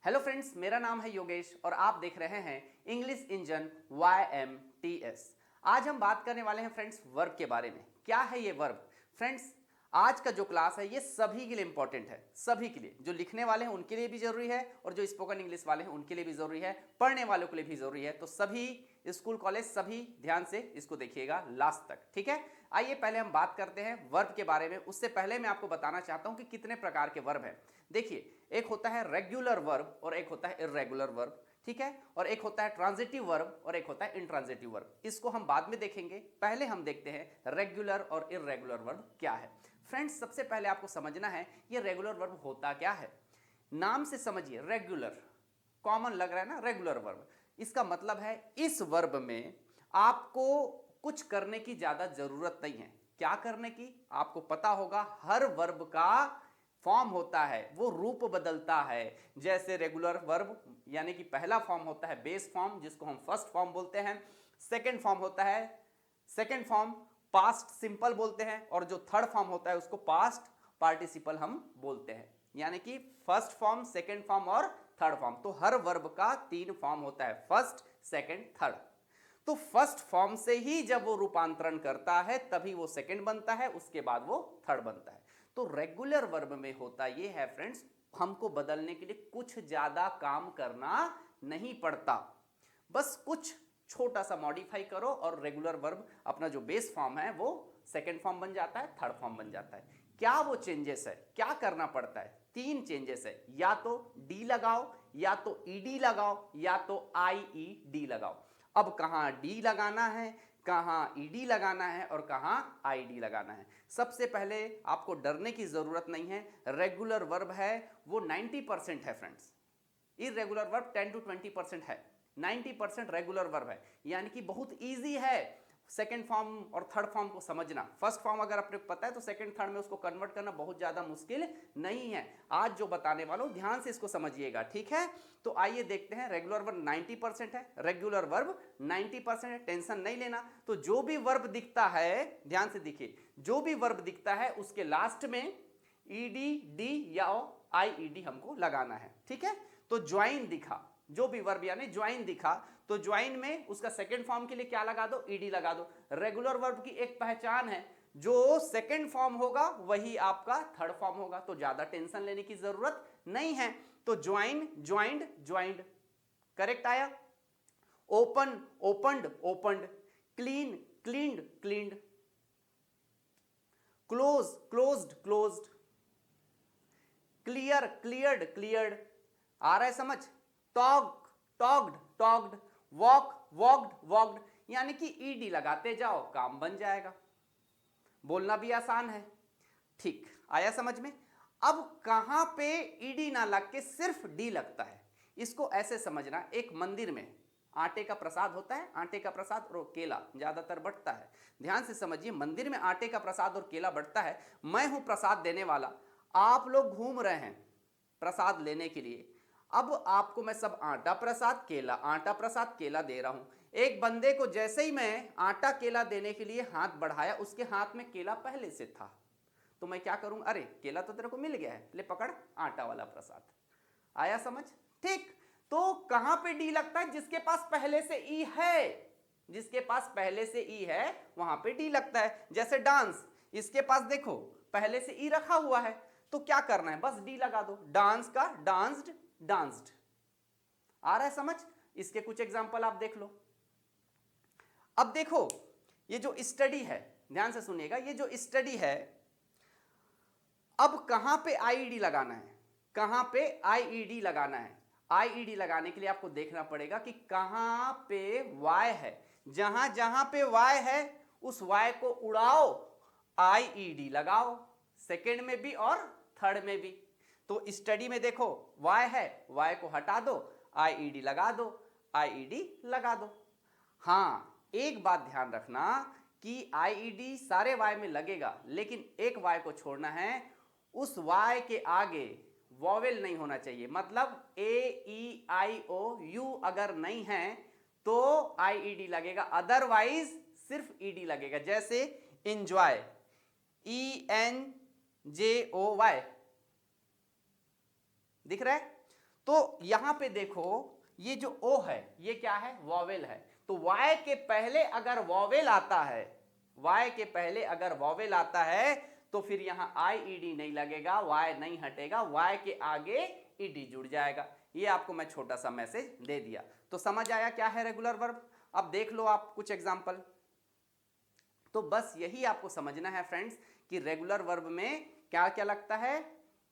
Hello friends, मेरा नाम है योगेश और आप देख रहे हैं इंग्लिश इंजन YMTS। आज हम बात करने वाले हैं फ्रेंड्स वर्ब के बारे में। क्या है ये वर्ब? फ्रेंड्स, आज का जो क्लास है ये सभी के लिए इंपॉर्टेंट है, सभी के लिए। जो लिखने वाले हैं उनके लिए भी जरूरी है और जो स्पोकन इंग्लिश वाले हैं उनके लिए भी जरूरी है, पढ़ने वालों के लिए भी जरूरी है। तो सभी स्कूल कॉलेज सभी ध्यान से इसको देखिएगा लास्ट तक, ठीक है। आइए पहले हम बात करते हैं वर्ब के बारे में। उससे पहले मैं आपको बताना चाहता हूं कि कितने प्रकार के वर्ब हैं। देखिए, एक होता है रेगुलर वर्ब और एक होता है इर्रेगुलर वर्ब, ठीक है। और एक होता है ट्रांजिटिव वर्ब और एक होता है इंट्रांजिटिव वर्ब। इसको हम बाद में देखेंगे, पहले हम देखते हैं रेगुलर और इर्रेगुलर वर्ब क्या है। फ्रेंड्स, सबसे पहले आपको समझना है ये रेगुलर वर्ब होता क्या है। नाम से समझिए, रेगुलर कॉमन लग रहा है ना, रेगुलर वर्ब। इसका मतलब है इस वर्ब में आपको कुछ करने की ज्यादा जरूरत नहीं है। क्या करने की? आपको पता होगा हर वर्ब का फॉर्म होता है, वो रूप बदलता है। जैसे रेगुलर वर्ब यानी कि पहला फॉर्म होता है बेस फॉर्म, जिसको हम फर्स्ट फॉर्म बोलते हैं। सेकंड फॉर्म होता है सेकंड फॉर्म पास्ट सिंपल बोलते हैं, और जो थर्ड फॉर्म होता है उसको पास्ट पार्टिसिपल हम बोलते हैं। यानी कि फर्स्ट फॉर्म, सेकंड फॉर्म और थर्ड फॉर्म। तो हर वर्ब का 3 फॉर्म होता है, फर्स्ट, सेकंड, थर्ड। तो फर्स्ट फॉर्म से ही जब वो रूपांतरण करता है तभी वो सेकंड बनता है, उसके बाद वो थर्ड बनता है। तो रेगुलर वर्ब में होता ये है फ्रेंड्स, हमको बदलने के लिए कुछ ज्यादा काम करना नहीं पड़ता। बस कुछ छोटा सा मॉडिफाई करो और रेगुलर वर्ब अपना जो बेस फॉर्म है वो सेकंड फॉर्म बन जाता है, थर्ड फॉर्म बन जाता है। क्या वो चेंजेस है? क्या करना पड़ता है? 3 चेंजेस है। या तो डी लगाओ, या तो ईडी लगाओ, या तो आईईडी लगाओ। अब कहां डी लगाना है, कहां ईडी लगाना है और कहां आईडी लगाना है। सबसे पहले आपको डरने की जरूरत नहीं है। रेगुलर वर्ब है वो 90% है फ्रेंड्स, इरेगुलर वर्ब 10 to 20% है। 90% रेगुलर वर्ब है, यानी कि बहुत इजी है सेकेंड फॉर्म और थर्ड फॉर्म को समझना। फर्स्ट फॉर्म अगर आपको पता है तो सेकेंड थर्ड में उसको कन्वर्ट करना बहुत ज्यादा मुश्किल नहीं है। आज जो बताने वाला हूं ध्यान से इसको समझिएगा, ठीक है। तो आइए देखते हैं। रेगुलर वर्ब 90% है, रेगुलर वर्ब 90% है, टेंशन नहीं लेना। तो जो भी वर्ब दिखता है, ध्यान से देखिए, जो भी वर्ब दिखता है उसके लास्ट में ईडी, डी या आईईडी हमको लगाना है, ठीक है। तो ज्वाइन दिखा, जो भी वर्ब यानी ज्वाइन दिखा, तो ज्वाइन में उसका सेकंड फॉर्म के लिए क्या लगा दो? ईडी लगा दो। रेगुलर वर्ब की एक पहचान है, जो सेकंड फॉर्म होगा वही आपका थर्ड फॉर्म होगा। तो ज्यादा टेंशन लेने की जरूरत नहीं है। तो ज्वाइन, ज्वाइंड, ज्वाइंड, करेक्ट आया। Open, opened, opened. Clean, cleaned, cleaned. Close, closed, closed. Clear, cleared, cleared. आ रहा है समझ? Talk, talked, talked. Walk, walked, walked. यानी कि ईडी लगाते जाओ, काम बन जाएगा। बोलना भी आसान है, ठीक आया समझ में। अब कहां पे ईडी ना लग के सिर्फ डी लगता है, इसको ऐसे समझना। एक मंदिर में आटे का प्रसाद होता है, आटे का प्रसाद और केला ज्यादातर बंटता है। ध्यान से समझिए, मंदिर में आटे का प्रसाद और केला बंटता है। मैं हूं प्रसाद देने वाला, आप लोग घूम रहे हैं प्रसाद लेने के लिए। अब आपको मैं सब आटा प्रसाद केला, आटा प्रसाद केला दे रहा हूं। एक बंदे को जैसे ही मैं आटा केला देने के लिए हाथ बढ़ाया, उसके हाथ में केला पहले से था। तो मैं क्या करूं? अरे केला तो तेरे को मिल गया है, ले पकड़ आटा वाला प्रसाद। आया समझ? ठीक। तो कहां पे डी लगता है? जिसके पास पहले से ई है, जिसके पास पहले से ई है वहां पे डी लगता है। जैसे डांस, इसके पास देखो पहले से ई रखा हुआ है, तो क्या करना है? बस डी लगा दो। डांस का डांस्ड, डांस्ड। आ रहा है समझ? इसके कुछ एग्जांपल आप देख लो। अब देखो, ये जो स्टडी है, ध्यान से सुनिएगा, ये जो स्टडी है, अब कहां पे आईईडी लगाना है, कहां पे आईईडी लगाना है। आईईडी लगाने के लिए आपको देखना पड़ेगा कि कहां पे वाई है। जहां जहां पे वाई है उस वाई को उड़ाओ, आईईडी लगाओ, सेकेंड में भी और थर्ड में भी। तो स्टडी में देखो वाई है, वाई को हटा दो, आईईडी लगा दो, आईईडी लगा दो। हां, एक बात ध्यान रखना कि आईईडी सारे वाई में लगेगा, लेकिन एक वाई को छोड़ना है। उस वाई के आगे वॉवेल नहीं होना चाहिए, मतलब ए ई आई ओ यू अगर नहीं है तो आईईडी लगेगा, अदरवाइज सिर्फ ईडी लगेगा। जैसे एंजॉय, ENJOY, दिख रहा है? तो यहां पे देखो ये जो ओ है ये क्या है, वॉवेल है। तो वाई के पहले अगर वॉवेल आता है, वाई के पहले अगर वॉवेल आता है तो फिर यहां आई ईडी नहीं लगेगा, वाई नहीं हटेगा, वाई के आगे ईडी जुड़ जाएगा। ये आपको मैं छोटा सा मैसेज दे दिया। तो समझ आया क्या है रेगुलर वर्ब। अब देख लो आप कुछ एग्जांपल। तो बस यही आपको समझना है फ्रेंड्स कि रेगुलर वर्ब में क्या क्या लगता है,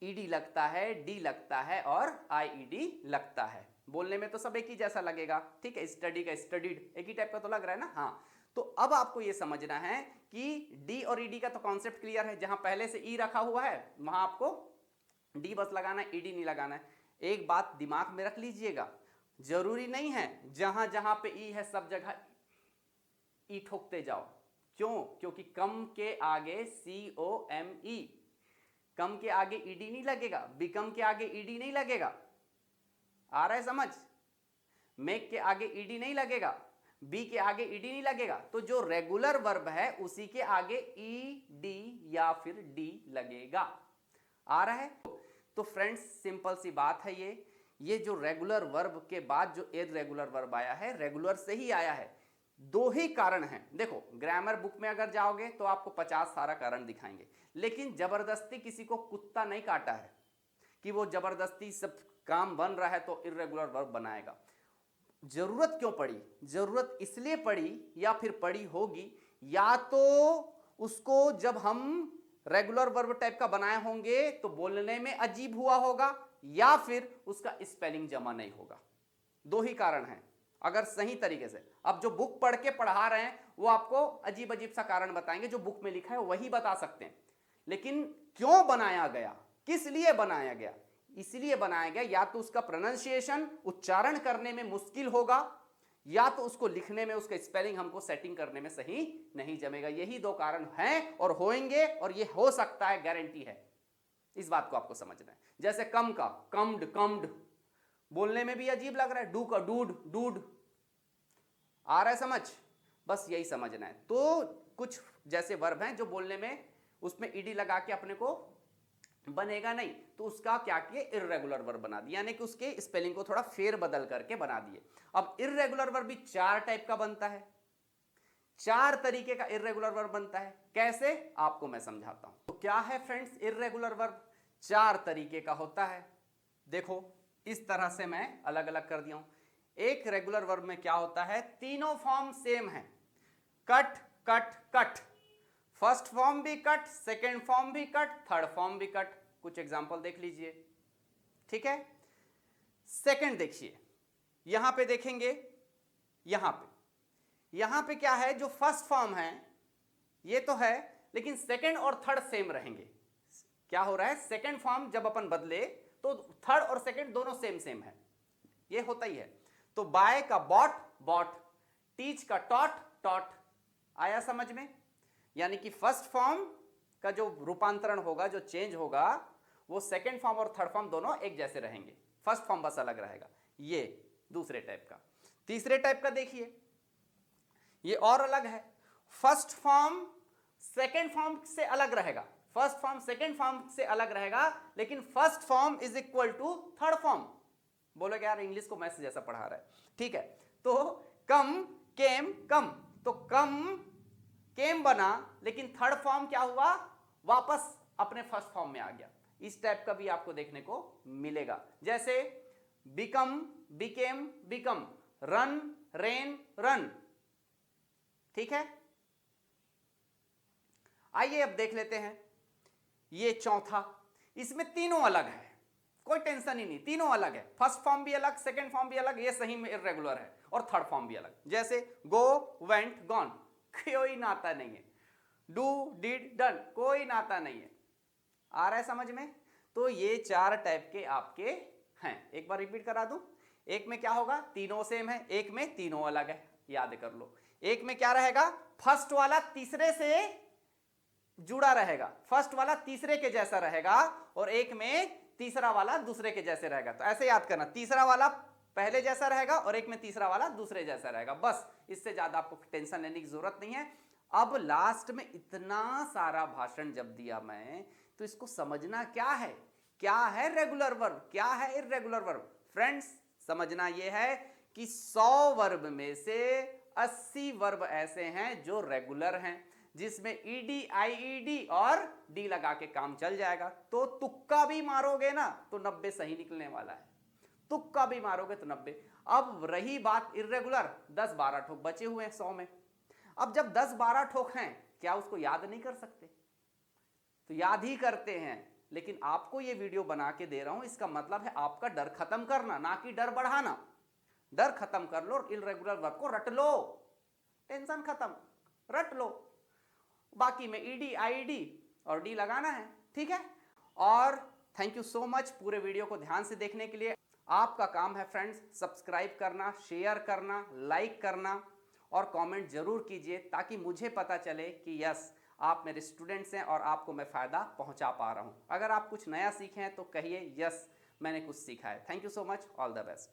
ईडी लगता है, डी लगता है और आईईडी लगता है। बोलने में तो सब एक ही जैसा लगेगा, ठीक है, स्टडी का स्टडीड एक ही टाइप का तो लग रहा है ना। हाँ, तो अब आपको यह समझना है कि डी और ईडी का तो कॉन्सेप्ट क्लियर है। जहां पहले से ई रखा हुआ है वहां आपको डी बस लगाना है, ईडी नहीं लगाना है। एक बात दिमाग में रख लीजिएगा, जरूरी नहीं है जहां जहां पे ई है सब जगह ई ठोकते जाओ। क्यों? क्योंकि कम के आगे COME, कम के आगे ईडी नहीं लगेगा, बिकम के आगे ईडी नहीं लगेगा। आ रहा है समझ? मेक के आगे ईडी नहीं लगेगा, बी के आगे ईडी नहीं लगेगा। तो जो रेगुलर वर्ब है उसी के आगे ईडी या फिर डी लगेगा। आ रहा है? तो फ्रेंड्स सिंपल सी बात है, ये जो रेगुलर वर्ब के बाद जो इररेगुलर वर्ब आया है रेगुलर से ही आया है। दो ही कारण हैं। देखो ग्रामर बुक में अगर जाओगे तो आपको 50 सारा कारण दिखाएंगे, लेकिन जबरदस्ती किसी को कुत्ता नहीं काटा है कि वो जबरदस्ती सब काम बन रहा है तो इररेगुलर वर्ब बनाएगा। जरूरत क्यों पड़ी? जरूरत इसलिए पड़ी या फिर पड़ी होगी, या तो उसको जब हम रेगुलर वर्ब टाइप का बनाए होंगे तो बोलने में अजीब हुआ होगा, या फिर उसका स्पेलिंग जमा नहीं होगा। दो ही कारण हैं। अगर सही तरीके से अब जो बुक पढ़ के पढ़ा रहे हैं वो आपको अजीब अजीब सा कारण बताएंगे, जो बुक में लिखा है वही बता सकते हैं। लेकिन क्यों बनाया गया, किस लिए बनाया गया? इसलिए बनाया गया या तो उसका प्रोनाउंसिएशन उच्चारण करने में मुश्किल होगा, या तो उसको लिखने में उसका स्पेलिंग हमको सेटिंग करने में सही नहीं जमेगा। यही दो कारण हैं और होंगे, और ये हो सकता है, गारंटी है। इस बात को आपको समझना है। जैसे कम का कम्ड, कम्ड बोलने में भी अजीब लग रहा है, डू का डूड, डूड। आ रहा है समझ? बस यही समझना है। तो कुछ जैसे वर्ब हैं जो बोलने में उसमें ईडी लगा के अपने को बनेगा नहीं, तो उसका क्या किए, इररेगुलर वर्ब बना दिया, यानी कि उसके स्पेलिंग को थोड़ा फेर बदल करके बना दिए। अब इररेगुलर वर्ब भी 4 टाइप का बनता है, 4 तरीके का इररेगुलर वर्ब बनता है। कैसे? आपको मैं समझाता हूं। तो क्या है फ्रेंड्स इररेगुलर वर्ब? 4 तरीके का होता है। देखो इस तरह से मैं अलग अलग कर दिया हूं। एक रेगुलर वर्ब में क्या होता है, तीनों फॉर्म सेम है, cut cut cut. First form भी कट, सेकेंड फॉर्म भी कट, थर्ड फॉर्म भी कट। कुछ एग्जांपल देख लीजिए, ठीक है। सेकेंड देखिए, यहां पे देखेंगे, यहां पे क्या है, जो फर्स्ट फॉर्म है ये तो है, लेकिन सेकेंड और थर्ड सेम रहेंगे। क्या हो रहा है, सेकेंड फॉर्म जब अपन बदले तो थर्ड और सेकेंड दोनों सेम सेम है, ये होता ही है। तो बाय का बॉट, बॉट, टीच का टॉट, टॉट। आया समझ में? यानी कि फर्स्ट फॉर्म का जो रूपांतरण होगा, जो चेंज होगा, वो सेकेंड फॉर्म और थर्ड फॉर्म दोनों एक जैसे रहेंगे, फर्स्ट फॉर्म बस अलग रहेगा। ये दूसरे टाइप का। तीसरे टाइप का देखिए, ये और अलग है। फर्स्ट फॉर्म सेकेंड फॉर्म से अलग रहेगा, फर्स्ट फॉर्म सेकेंड फॉर्म से अलग रहेगा, लेकिन first form is equal to third form. बोलोगे यार इंग्लिश को मैसेज जैसा पढ़ा रहा है, ठीक है। तो कम, केम, कम, तो कम केम बना, लेकिन थर्ड फॉर्म क्या हुआ, वापस अपने फर्स्ट फॉर्म में आ गया। इस टाइप का भी आपको देखने को मिलेगा। जैसे become, became, become, run, rain, run, ठीक है। आइए अब देख लेते हैं ये चौथा। इसमें तीनों अलग है, कोई टेंशन ही नहीं, तीनों अलग है। फर्स्ट फॉर्म भी अलग, सेकंड फॉर्म भी अलग, ये सही में इररेगुलर है, और थर्ड फॉर्म भी अलग। जैसे गो, वेंट, गॉन, कोई नाता नहीं है। डू, डिड, डन, कोई नाता नहीं है। आ रहा है समझ में? तो ये 4 टाइप के आपके हैं। एक बार रिपीट करा दूं। एक में क्या होगा, तीनों सेम है, एक में तीनों अलग है, याद कर लो। एक में क्या रहेगा, फर्स्ट वाला तीसरे से जुड़ा रहेगा, फर्स्ट वाला तीसरे के जैसा रहेगा, और एक में तीसरा वाला दूसरे के जैसे रहेगा। तो ऐसे याद करना, तीसरा वाला पहले जैसा रहेगा और एक में तीसरा वाला दूसरे जैसा रहेगा। बस इससे ज्यादा आपको टेंशन लेने की जरूरत नहीं है। अब लास्ट में इतना सारा भाषण जब दिया मैं, तो इसको समझना क्या है रेगुलर वर्ब, क्या है इररेगुलर वर्ब। फ्रेंड्स समझना यह है कि 100 वर्ब में से 80 वर्ब ऐसे हैं जो रेगुलर हैं, जिसमें ईडी आईईडी और डी लगा के काम चल जाएगा। तो तुक्का भी मारोगे ना तो 90 सही निकलने वाला है, तुक्का भी मारोगे तो 90। अब रही बात इर्रेगुलर, 10-12 ठोक बचे हुए हैं 100 में। अब जब 10-12 ठोक हैं, क्या उसको याद नहीं कर सकते? तो याद ही करते हैं, लेकिन आपको ये वीडियो बना के दे रहा हूं, इसका मतलब है आपका डर खत्म करना, ना कि डर बढ़ाना। डर खत्म कर लो और इर्रेगुलर वर्ब को रट लो, टेंशन खत्म, रट लो। बाकी में ईडी आईडी और डी लगाना है, ठीक है। और थैंक यू सो मच पूरे वीडियो को ध्यान से देखने के लिए। आपका काम है फ्रेंड्स सब्सक्राइब करना, शेयर करना, लाइक करना और कमेंट जरूर कीजिए, ताकि मुझे पता चले कि यस आप मेरे स्टूडेंट्स हैं और आपको मैं फ़ायदा पहुंचा पा रहा हूं। अगर आप कुछ नया सीखे हैं तो कहिए यस मैंने कुछ सीखा है। Thank you so much, all the best.